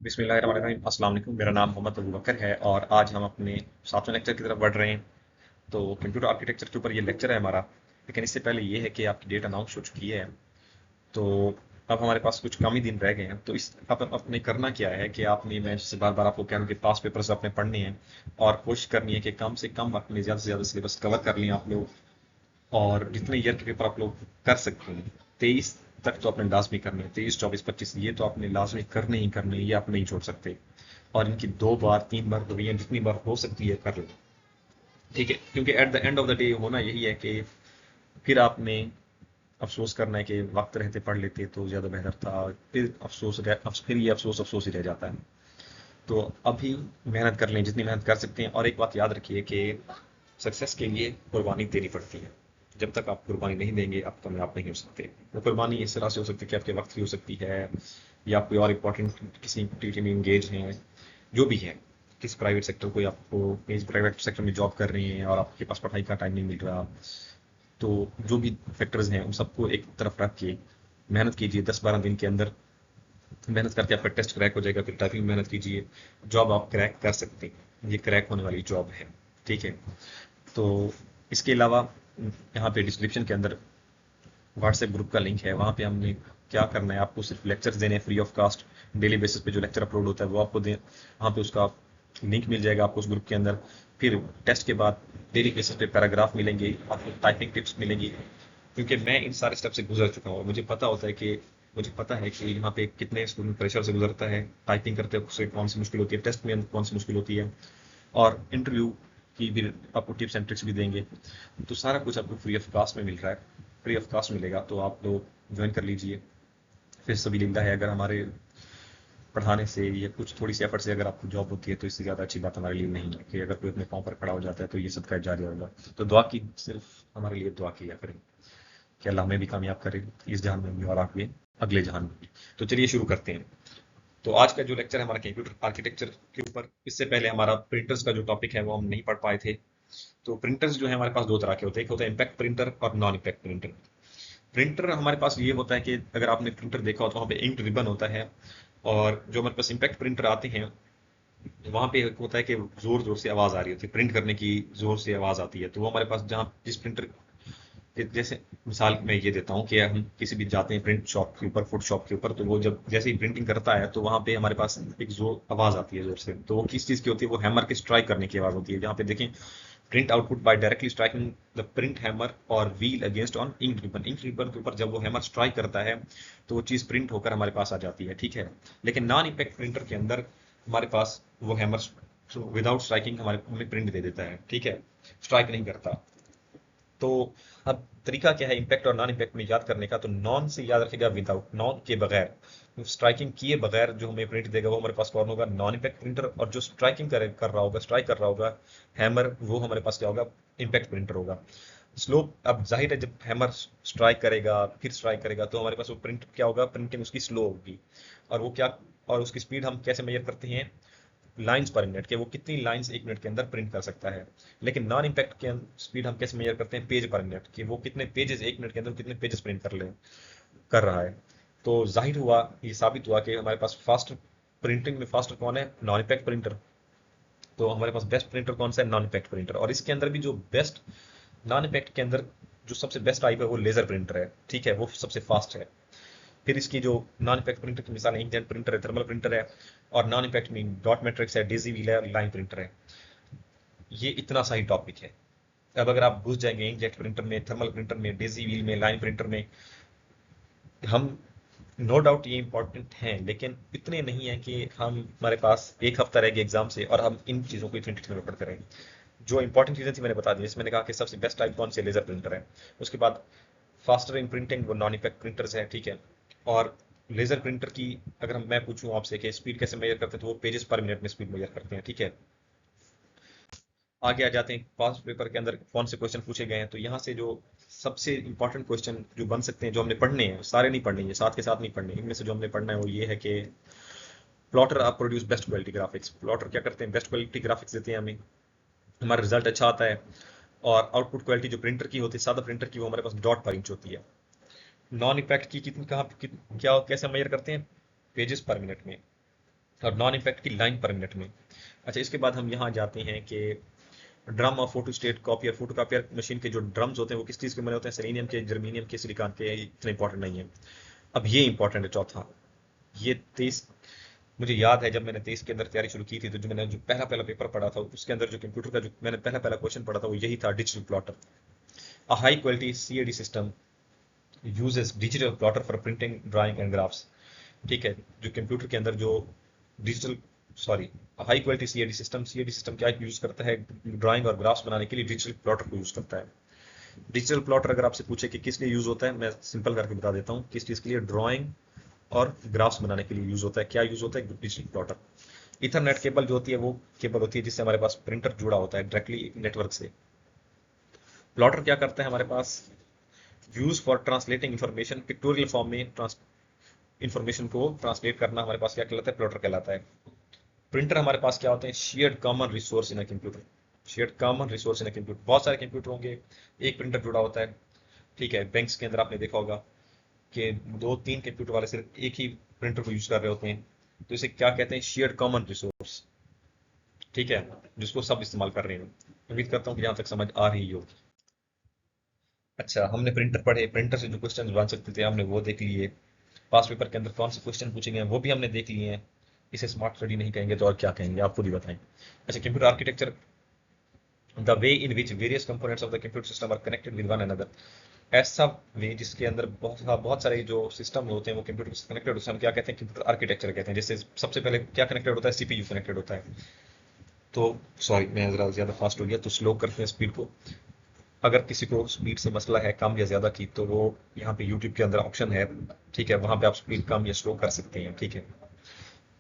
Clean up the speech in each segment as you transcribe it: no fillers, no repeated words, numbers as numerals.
बिस्मिल्लाहिर्रहमानिर्रहीम। अस्सलाम वालेकुम। मेरा नाम मोहम्मद अबू बकर है और आज हम अपने 7वें लेक्चर की तरफ बढ़ रहे हैं। तो कंप्यूटर आर्किटेक्चर के ऊपर ये लेक्चर है हमारा, लेकिन इससे पहले ये है कि आपकी डेट अनाउंस हो चुकी है। तो अब हमारे पास कुछ कम ही दिन रह गए हैं। तो इस अब अपने करना क्या है कि आपने, मैं जैसे बार बार आपको कह रहा हूँ कि पास पेपर्स अपने पढ़ने हैं और कोशिश करनी है कि कम से कम अपने ज़्यादा से ज़्यादा सिलेबस कवर कर लें आप लोग। और जितने ईयर के पेपर आप लोग कर सकते हैं, 23 तक तो अपने लाजमी करने हैं। 23, 24, 25 ये तो आपने लाजमी करने ही करने हैं, ये आप नहीं छोड़ सकते। और इनकी 2 बार 3 बार रिवीजन जितनी बार हो सकती है कर लो। ठीक है, क्योंकि at the end of the day होना यही है कि फिर आपने अफसोस करना है कि वक्त रहते पढ़ लेते तो ज़्यादा बेहतर था। फिर फिर ये अफसोस अफसोस ही रह जाता है। तो अभी मेहनत कर लें जितनी मेहनत कर सकते हैं। और एक बात याद रखिए कि सक्सेस के लिए कुर्बानी देनी पड़ती है। जब तक आप कुर्बानी नहीं देंगे आप कामयाब नहीं हो सकते। वो कुर्बानी इस तरह से हो सकती है कि आपके वक्त की हो सकती है, या आप कोई और इम्पोर्टेंट किसी एक्टिविटी में इंगेज हैं, जो भी है। किस प्राइवेट सेक्टर, कोई आपको किसी प्राइवेट सेक्टर में जॉब कर रही हैं और आपके पास पढ़ाई का टाइम नहीं मिल रहा। तो जो भी फैक्टर्स हैं उन सबको एक तरफ रख के मेहनत कीजिए। 10-12 दिन के अंदर मेहनत करके आपका टेस्ट क्रैक हो जाएगा। फिर टाइपिंग में मेहनत कीजिए, जॉब आप क्रैक कर सकते हैं। ये क्रैक होने वाली जॉब है। ठीक है। तो इसके अलावा यहाँ पे डिस्क्रिप्शन के अंदर व्हाट्सएप ग्रुप का लिंक है। वहाँ पे हमने क्या करना है, आपको सिर्फ लेक्चर्स देने हैं free of cost. Daily basis पे जो लेक्चर अपलोड होता है वो आपको दें। वहाँ पे उसका लिंक मिल जाएगा आपको उस ग्रुप के अंदर। फिर टेस्ट के बाद डेली बेसिस पे पैराग्राफ मिलेंगे, आपको टाइपिंग टिप्स मिलेंगी। क्योंकि मैं इन सारे स्टेप से गुजर चुका हूँ और मुझे पता है कि यहाँ पे कितने स्टूडेंट प्रेशर से गुजरता है। टाइपिंग करते वक्त कौन सी मुश्किल होती है, टेस्ट में कौन सी मुश्किल होती है, और इंटरव्यू की भी आपको टिप्स एंड ट्रिक्स भी देंगे। तो सारा कुछ आपको फ्री ऑफ कास्ट में मिल रहा है। फ्री ऑफ कास्ट मिलेगा तो आप लोग ज्वाइन कर लीजिए। फिर सभी है, अगर हमारे पढ़ाने से या कुछ थोड़ी सी एफर्ट से अगर आपको जॉब होती है तो इससे ज़्यादा अच्छी बात हमारे लिए नहीं है कि अगर कोई अपने पाँव पर खड़ा हो जाता है तो ये सबका जारी होगा। तो दुआ की, सिर्फ हमारे लिए दुआ किया करें कि अल्लाह हमें भी कामयाब करे इस जहान में भी और आगे अगले जहान में भी। तो चलिए शुरू करते हैं। तो आज का जो लेक्चर है हमारा कंप्यूटर आर्किटेक्चर के ऊपर। इससे पहले हमारा प्रिंटर्स का जो टॉपिक है वो हम नहीं पढ़ पाए थे। तो प्रिंटर्स जो है हमारे पास दो तरह के होते हैं, एक होता है इम्पैक्ट प्रिंटर और नॉन इम्पैक्ट प्रिंटर। प्रिंटर हमारे पास ये होता है कि अगर आपने प्रिंटर देखा हो तो वहाँ पे इंक रिबन होता है। और जो हमारे पास इम्पैक्ट प्रिंटर आते हैं वहाँ पे एक होता है कि जोर जोर से आवाज़ आ रही होती है, प्रिंट करने की जोर से आवाज़ आती है। तो वो हमारे पास जहाँ जिस प्रिंटर, जैसे मिसाल मैं ये देता हूँ कि हम किसी भी जाते हैं प्रिंट शॉप के ऊपर, फुट शॉप के ऊपर, तो वो जब जैसे ही प्रिंटिंग करता है तो वहाँ पे हमारे पास एक जोर आवाज़ आती है जोर से। तो वो किस चीज़ की होती है, वो हैमर के स्ट्राइक करने की आवाज़ होती है। जहाँ पे देखें, print output by directly striking the print hammer और wheel against on ink ribbon. Ink ribbon के ऊपर जब वो हैमर स्ट्राइक करता है तो वो चीज़ प्रिंट होकर हमारे पास आ जाती है। ठीक है। लेकिन नॉन इम्पैक्ट प्रिंटर के अंदर हमारे पास वो हैमर विदाउट स्ट्राइकिंग हमारे हमें प्रिंट दे देता है। ठीक है, स्ट्राइक नहीं करता। तो अब तरीका क्या है इम्पैक्ट और नॉन इम्पैक्ट में याद करने का, तो नॉन से याद रखेगा विदाउट, नॉन के बगैर, स्ट्राइकिंग किए बगैर जो हमें प्रिंट देगा वो हमारे पास कौन होगा, नॉन इम्पैक्ट प्रिंटर। और जो स्ट्राइकिंग कर रहा होगा, स्ट्राइक कर रहा होगा हैमर, वो हमारे पास क्या होगा, इम्पैक्ट प्रिंटर होगा। स्लो, अब जाहिर है जब हैमर स्ट्राइक करेगा फिर स्ट्राइक करेगा तो हमारे पास वो प्रिंट क्या होगा, प्रिंटिंग उसकी स्लो होगी। और वो क्या, और उसकी स्पीड हम कैसे मेजर करते हैं, लाइंस पर मिनट, के वो कितनी लाइंस 1 मिनट के अंदर प्रिंट कर सकता है। लेकिन नॉन इम्पैक्ट के स्पीड हम कैसे मेजर करते हैं, पेज पर मिनट, कि वो कितने पेजेस 1 मिनट के अंदर कितने पेजेस प्रिंट कर रहा है। तो जाहिर हुआ, ये साबित हुआ कि हमारे पास फास्ट, प्रिंटिंग में फास्टर कौन है, नॉन इम्पैक्ट प्रिंटर। तो हमारे पास बेस्ट प्रिंटर कौन सा है, नॉन इम्पैक्ट प्रिंटर। और इसके अंदर भी जो बेस्ट, नॉन इम्पैक्ट के अंदर जो सबसे बेस्ट टाइप है वो लेजर प्रिंटर है। ठीक है, वो सबसे फास्ट है। फिर इसकी जो नॉन इम्पैक्ट प्रिंटर की मिसाल इंकजेट प्रिंटर है, थर्मल प्रिंटर है। और नॉन इम्पैक्ट में डॉट मैट्रिक्स है, डेजी व्हील है और लाइन प्रिंटर है। ये इतना सा ही टॉपिक है। अब अगर आप घुस जाएंगे इंकजेट प्रिंटर में, थर्मल प्रिंटर में, डेजी व्हील में, लाइन प्रिंटर में, हम, नो डाउट ये इंपॉर्टेंट हैं लेकिन इतने नहीं है कि हम, हमारे पास एक हफ्ता रह गया एग्जाम से और हम इन चीज़ों को इतनी डिटेल में पढ़ते रहें। जो इंपॉर्टेंट चीज़ें थी मैंने बता दी। जैसे मैंने कहा कि सबसे बेस्ट टाइप कौन सी लेजर प्रिंटर है। उसके बाद फास्टर इन प्रिंटिंग वो नॉन इफेक्ट प्रिंटर्स हैं। ठीक है। और लेजर प्रिंटर की अगर मैं पूछूं आपसे कि स्पीड कैसे मेजर करते हैं, तो वो पेजेस पर मिनट में स्पीड मेजर करते हैं। ठीक है। आगे आ जाते हैं, पास्ट पेपर के अंदर कौन से क्वेश्चन पूछे गए हैं। तो यहाँ से जो सबसे इंपॉर्टेंट क्वेश्चन जो बन सकते हैं, जो हमने पढ़ने हैं, सारे नहीं पढ़ने, ये साथ के साथ नहीं पढ़ने, इनमें से जो हमने पढ़ना है वो ये है कि प्लॉटर आप produce best quality graphics. Plotter क्या करते हैं, बेस्ट क्वालिटी ग्राफिक्स देते हैं हमें, हमारा रिजल्ट अच्छा आता है। और आउटपुट क्वालिटी जो प्रिंटर की होती है, सादा प्रिंटर की, वो हमारे पास डॉट पर इंच होती है। नॉन इफेक्ट की कितनी, कहाँ क्या कैसे मेजर करते हैं, पेजेस पर मिनट में। और नॉन इम्पैक्ट की लाइन पर मिनट में। अच्छा, इसके बाद हम यहाँ जाते हैं कि ड्रम और photo state copier photo copier machine के जो ड्रम्स होते हैं वो किस चीज़ के बने होते हैं, सेलेनियम के, जर्मीनियम के, सिलिकॉन के। इतने इंपॉर्टेंट नहीं है। अब ये इंपॉर्टेंट है चौथा। ये 23 मुझे याद है जब मैंने 23 के अंदर तैयारी शुरू की थी तो जो मैंने जो पहला पहला पेपर पढ़ा था उसके अंदर जो कंप्यूटर का जो मैंने पहला पहला क्वेश्चन पढ़ा था वो यही था, digital plotter. A high quality CAD system uses digital plotter for printing drawing and graphs. ठीक है, जो कंप्यूटर के अंदर जो digital sorry high quality CAD system क्या यूज करता है, ड्राइंग और ग्राफ्स बनाने के लिए डिजिटल प्लॉटर को यूज करता है। डिजिटल प्लॉटर अगर आपसे पूछे कि किस लिए यूज होता है, मैं सिंपल करके बता देता हूँ किस चीज के लिए। ड्राइंग और ग्राफ्स बनाने के लिए यूज होता है। क्या यूज होता है? Digital plotter. इथरनेट केबल जो होती है वो केबल होती है जिससे हमारे पास प्रिंटर जुड़ा होता है डायरेक्टली नेटवर्क से। प्लॉटर क्या करता है हमारे पास? Use for translating information pictorial form में, इंफॉर्मेशन को ट्रांसलेट करना हमारे पास क्या कहलाता है? प्लॉटर कहलाता है। प्रिंटर हमारे पास क्या होते हैं? Shared common resource in a computer. Shared common resource in a computer. बहुत सारे कंप्यूटर होंगे, एक प्रिंटर जुड़ा होता है। ठीक है, बैंक्स के अंदर आपने देखा होगा कि दो तीन कंप्यूटर वाले सिर्फ एक ही प्रिंटर को यूज कर रहे होते हैं, तो इसे क्या कहते हैं? Shared common resource. ठीक है, जिसको सब इस्तेमाल कर रहे हैं। उम्मीद करता हूँ कि यहाँ तक समझ आ रही हो। अच्छा, हमने प्रिंटर पढ़े, प्रिंटर से जो क्वेश्चन बन सकते थे हमने वो देख लिए। पास पेपर के अंदर कौन से क्वेश्चन पूछे गए हैं वो भी हमने देख लिए हैं। इसे स्मार्ट स्टडी नहीं कहेंगे तो और क्या कहेंगे, आप खुद ही बताएं। अच्छा, computer architecture, the way in which various components of the computer system are connected with one another. ऐसा वे जिसके अंदर बहुत सारे जो सिस्टम होते हैं वो कंप्यूटर से कनेक्टेड होते हैं, हम क्या कहते हैं? कंप्यूटर आर्किटेक्चर कहते हैं। जैसे सबसे पहले क्या कनेक्टेड होता है? सीपीयू कनेक्टेड होता है। तो सॉरी, मैं ज़रा ज़्यादा फास्ट हो गया, तो स्लो करते हैं स्पीड को। अगर किसी को स्पीड से मसला है कम या ज़्यादा की, तो वो यहाँ पे यूट्यूब के अंदर ऑप्शन है। ठीक है, वहाँ पे आप स्पीड कम या स्लो कर सकते हैं। ठीक है,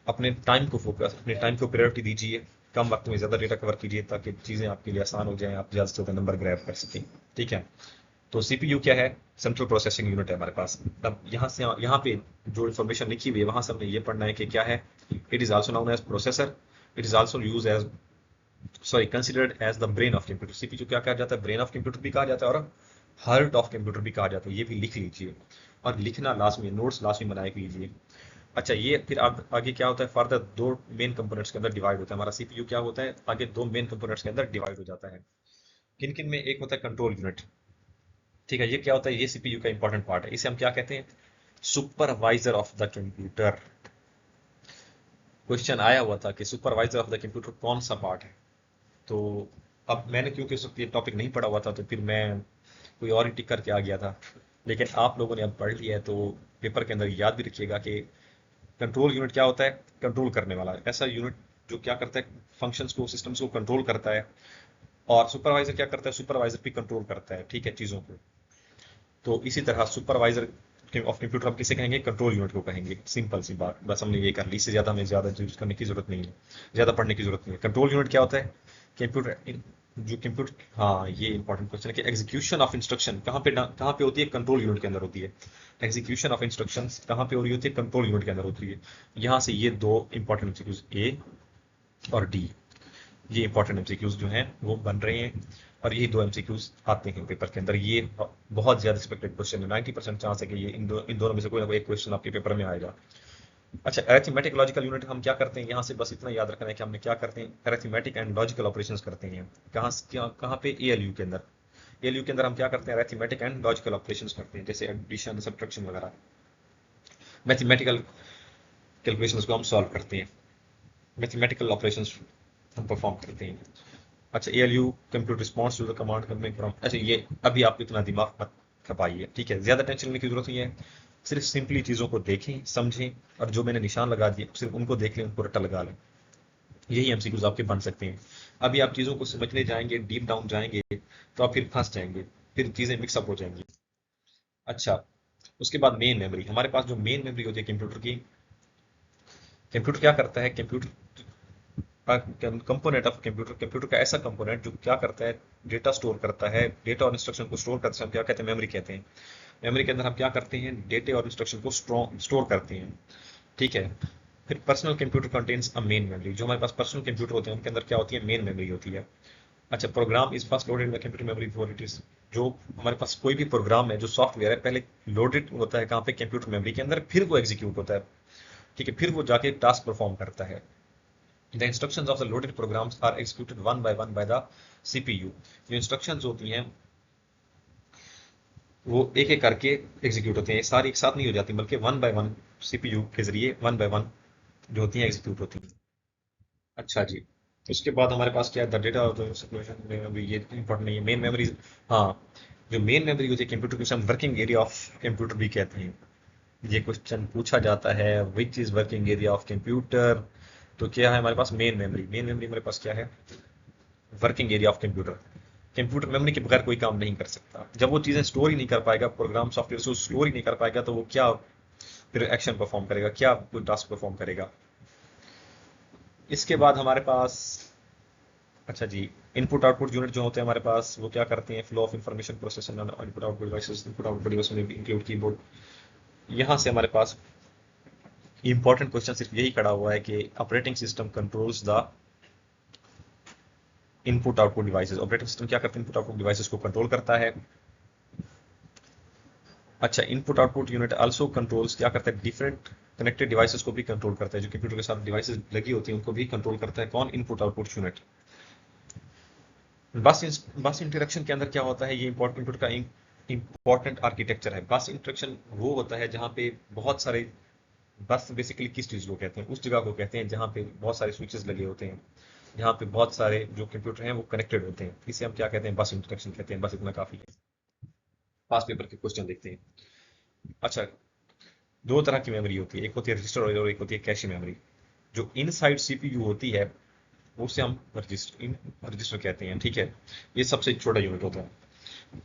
अपने टाइम को फोकस, अपने टाइम को प्रायोरिटी दीजिए। कम वक्त में ज़्यादा डेटा कवर कीजिए ताकि चीज़ें आपके लिए आसान हो जाएं, आप ज़्यादा से ज़्यादा नंबर ग्रैब कर सकें। ठीक है, तो सीपीयू क्या है? सेंट्रल प्रोसेसिंग यूनिट है हमारे पास। अब यहाँ पे जो इन्फॉर्मेशन लिखी हुई है वहां से हमने ये पढ़ना है कि क्या है। It is also known as processor. It is also use as sorry considered as the brain of computer. CPU क्या कहा जाता है? ब्रेन ऑफ कंप्यूटर भी कहा जाता है और हार्ट ऑफ कंप्यूटर भी कहा जाता है। ये भी लिख लीजिए और लिखना लाजमी, नोट्स लाजमी बनाए लीजिए। अच्छा, ये फिर आगे क्या होता है? फर्दर दो मेन कंपोनेंट्स के अंदर डिवाइड होता है हमारा सीपीयू। क्या होता है आगे? दो मेन कंपोनेंट्स के अंदर डिवाइड हो जाता है। किन किन में? एक होता है कंट्रोल यूनिट। ठीक है, ये क्या होता है? ये सीपीयू का इंपॉर्टेंट पार्ट है। इसे हम क्या कहते हैं? Supervisor of the computer. Question आया हुआ था कि सुपरवाइजर ऑफ द कंप्यूटर कौन सा पार्ट है। तो अब मैंने क्योंकि उस वक्त ये टॉपिक नहीं पढ़ा हुआ था तो फिर मैं कोई और ही टिक करके आ गया था, लेकिन आप लोगों ने अब पढ़ लिया है तो पेपर के अंदर याद भी रखिएगा कि कंट्रोल यूनिट क्या होता है? कंट्रोल करने वाला ऐसा यूनिट जो क्या करता है? फंक्शंस को, सिस्टम्स को कंट्रोल करता है। और सुपरवाइजर क्या करता है? सुपरवाइजर भी कंट्रोल करता है, ठीक है, चीज़ों को। तो इसी तरह सुपरवाइजर ऑफ कंप्यूटर हम किसे कहेंगे? कंट्रोल यूनिट को कहेंगे। सिंपल सी बात, बस हमने ये कर ली। इससे ज़्यादा हमें ज़्यादा यूज करने की जरूरत नहीं है, ज़्यादा पढ़ने की जरूरत नहीं है। कंट्रोल यूनिट क्या होता है? कंप्यूटर जो कंप्यूटर, हाँ ये इंपॉर्टेंट क्वेश्चन है कि एग्जीक्यूशन ऑफ इंस्ट्रक्शन कहाँ पे होती है? कंट्रोल यूनिट के अंदर होती है। एग्जीक्यूशन ऑफ इंस्ट्रक्शंस कहाँ पे हो रही होती है? कंट्रोल यूनिट के अंदर होती है। यहाँ से ये दो इंपॉर्टेंट एमसीक्यूज ए और डी, ये इंपॉर्टेंट एमसीक्यूज जो हैं वो बन रहे हैं और यही दो एमसीक्यूज आते हैं पेपर के अंदर। ये बहुत ज्यादा एक्सपेक्टेड क्वेश्चन है, 90% चांस है कि ये इन दोनों में से कोई ना कोई एक क्वेश्चन आपके पेपर में आएगा। अच्छा, अरिथमेटिक लॉजिकल यूनिट हम क्या करते हैं? यहाँ से बस इतना याद रखना है कि हमने क्या करते हैं? अरिथमेटिक एंड लॉजिकल ऑपरेशंस करते हैं। कहाँ पे? एएलयू के अंदर। एएलयू के अंदर हम क्या करते हैं? अरिथमेटिक एंड लॉजिकल ऑपरेशंस करते हैं, जैसे एडिशन, सब्ट्रैक्शन वगैरह। मैथमेटिकल कैलकुलेशंस को हम सॉल्व करते हैं, मैथमेटिकल ऑपरेशंस हम परफॉर्म करते हैं। अच्छा, ALU computer response to the command coming from. अच्छा, ये अभी आप इतना दिमाग मत खपाइए, ठीक है, ज़्यादा टेंशन लेने की जरूरत नहीं है। सिर्फ सिंपली चीज़ों को देखें, समझें और जो मैंने निशान लगा दिए सिर्फ उनको देख लें, उनको रट्टा लगा लें। यही एमसीक्यूज आपके बन सकते हैं। अभी आप चीज़ों को समझने जाएंगे, डीप डाउन जाएंगे तो आप फिर फंस जाएंगे, फिर चीज़ें मिक्सअप हो जाएंगी। अच्छा, उसके बाद मेन मेमोरी। हमारे पास जो मेन मेमोरी होती है कंप्यूटर की, कंप्यूटर क्या करता है? कंपोनेंट ऑफ कंप्यूटर, कंप्यूटर का ऐसा कंपोनेंट जो क्या करता है? डेटा स्टोर करता है। डेटा और इंस्ट्रक्शन को स्टोर करते हैं, हम क्या कहते हैं? मेमोरी कहते हैं। मेमोरी के अंदर हम क्या करते हैं? डेटे और इंस्ट्रक्शन को स्टोर करते हैं। ठीक है, फिर personal computer contains a main memory. जो हमारे पास पर्सनल कंप्यूटर होते हैं उनके अंदर क्या होती है? मेन मेमोरी होती है। अच्छा, program is first loaded in the computer memory before it is. जो हमारे पास कोई भी प्रोग्राम है, जो सॉफ्टवेयर है, पहले लोडेड होता है कहाँ पे? कंप्यूटर मेमोरी के अंदर, फिर वो एग्जीक्यूट होता है। ठीक है, फिर वो जाके टास्क परफॉर्म करता है। The instructions of the loaded programs are executed one by the CPU. जो इंस्ट्रक्शंस होती हैं वो एक एक करके एग्जीक्यूट होते हैं, सारी एक साथ नहीं हो जाती, बल्कि वन बाय वन सीपीयू के जरिए वन बाय वन जो होती हैं एग्जीक्यूट होती हैं। अच्छा जी, तो उसके बाद हमारे पास क्या है, the data of the situation memory, ये इंपॉर्टेंट नहीं है, मेन मेमोरी। हाँ, जो मेन मेमोरी होती है कंप्यूटर को हम वर्किंग एरिया ऑफ कंप्यूटर भी कहते हैं। ये क्वेश्चन पूछा जाता है, which is working area of computer. तो क्या है हमारे पास मेन मेमोरी, मेन मेमोरी हमारे पास क्या है, working area of computer. Computer memory के बगैर कोई काम नहीं कर सकता। जब वो चीज़ें स्टोर ही नहीं कर पाएगा, प्रोग्राम सॉफ्टवेयर से स्टोर ही नहीं कर पाएगा, तो वो क्या फिर एक्शन परफॉर्म करेगा, क्या कोई टास्क परफॉर्म करेगा। इसके बाद हमारे पास, अच्छा जी, इनपुट आउटपुट यूनिट जो होते हैं हमारे पास, वो क्या करते हैं, flow of information processing input output devices. Input output device में इंक्लूड कीबोर्ड। यहाँ से हमारे पास इंपॉर्टेंट क्वेश्चन सिर्फ यही खड़ा हुआ है कि operating system controls the input output devices. Operating system क्या करता है, इनपुट आउटपुट डिवाइसेस को कंट्रोल करता है। अच्छा, input output unit also controls, क्या करता है, डिफरेंट कनेक्टेड डिवाइसेस को भी कंट्रोल करता है। जो कंप्यूटर के साथ डिवाइसेस लगी होती हैं उनको भी कंट्रोल करता है कौन, इनपुट आउटपुट यूनिट। बस इंटरेक्शन के अंदर क्या होता है, ये कंप्यूटर का इंपॉर्टेंट आर्किटेक्चर है। बस इंटरेक्शन वो होता है जहाँ पे बहुत सारे, बस बेसिकली किस चीज़ को कहते हैं, उस जगह को कहते हैं जहाँ पे बहुत सारे स्विचेस लगे होते हैं, जहाँ पे बहुत सारे जो कंप्यूटर हैं वो कनेक्टेड होते हैं, इसे हम क्या कहते हैं, बस इंटरेक्शन कहते हैं। बस इतना काफी है। पास पेपर के क्वेश्चन देखते हैं। अच्छा, दो तरह की मेमोरी होती है, एक होती है रजिस्टर और एक होती है कैश मेमोरी। जो इनसाइड सीपीयू होती है उसे हम रजिस्टर कहते हैं, ठीक है। ये सबसे छोटा यूनिट होता है।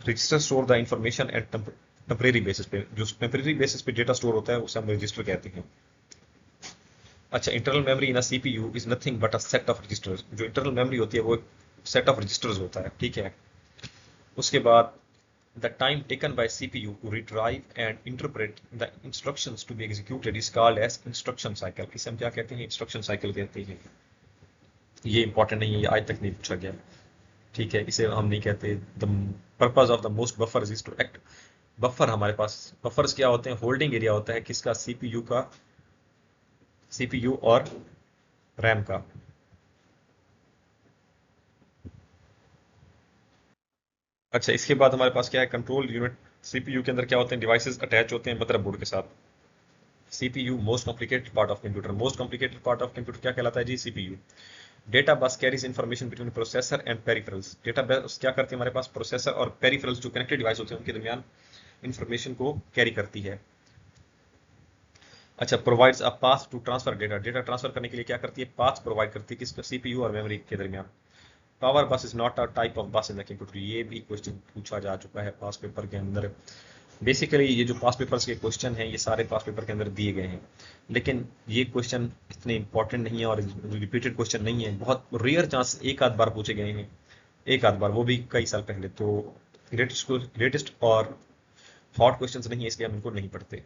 Register store the information at temporary basis पे, जो टेम्परेरी बेसिस पे डेटा स्टोर होता है उसे हम रजिस्टर कहते हैं। अच्छा, internal memory in CPU is nothing but a set of registers. जो इंटरनल मेमोरी होती है वो एक सेट ऑफ रजिस्टर्स होता है, ठीक है। उसके बाद the time taken by CPU to retrieve and interpret the instructions to be executed is called as instruction cycle. इसे हम क्या कहते हैं, इंस्ट्रक्शन साइकिल कहते हैं। ये इंपॉर्टेंट नहीं है, ये आज तक नहीं पूछा गया, ठीक है। इसे हम नहीं कहते। The purpose of the most buffer is to act. Buffer हमारे पास, बफर्स क्या होते हैं, होल्डिंग एरिया होता है किसका, सीपीयू का, सीपीयू और रैम का। अच्छा, इसके बाद हमारे पास क्या है, कंट्रोल यूनिट। सीपीयू के अंदर क्या होते हैं, डिवाइसेस अटैच होते हैं मदरबोर्ड के साथ। CPU most complicated part of computer. Most complicated part of computer क्या कहलाता है जी, CPU. Data bus carries information between processor and peripherals. Data bus क्या करती है हमारे पास, प्रोसेसर और पेरिफेरल्स जो कनेक्टेड डिवाइस होते हैं उनके दरमियान इंफॉर्मेशन को कैरी करती है। अच्छा, provides a path to transfer data. Data transfer करने के लिए क्या करती है, पाथ प्रोवाइड करती है किसका, सीपीयू और मेमोरी के दरमियान। पावर बस is not a type of बस इन द कंप्यूटर। ये भी क्वेश्चन पूछा जा चुका है पास पेपर के अंदर। बेसिकली ये जो पास पेपर्स के क्वेश्चन हैं ये सारे पास पेपर के अंदर दिए गए हैं, लेकिन ये क्वेश्चन इतने इंपॉर्टेंट नहीं है और रिपीटेड क्वेश्चन नहीं है। बहुत रेयर चांस एक आध बार पूछे गए हैं, एक आध बार, वो भी कई साल पहले। तो ग्रेटेस्ट और हॉट क्वेश्चंस नहीं है, इसलिए हम इनको नहीं पढ़ते।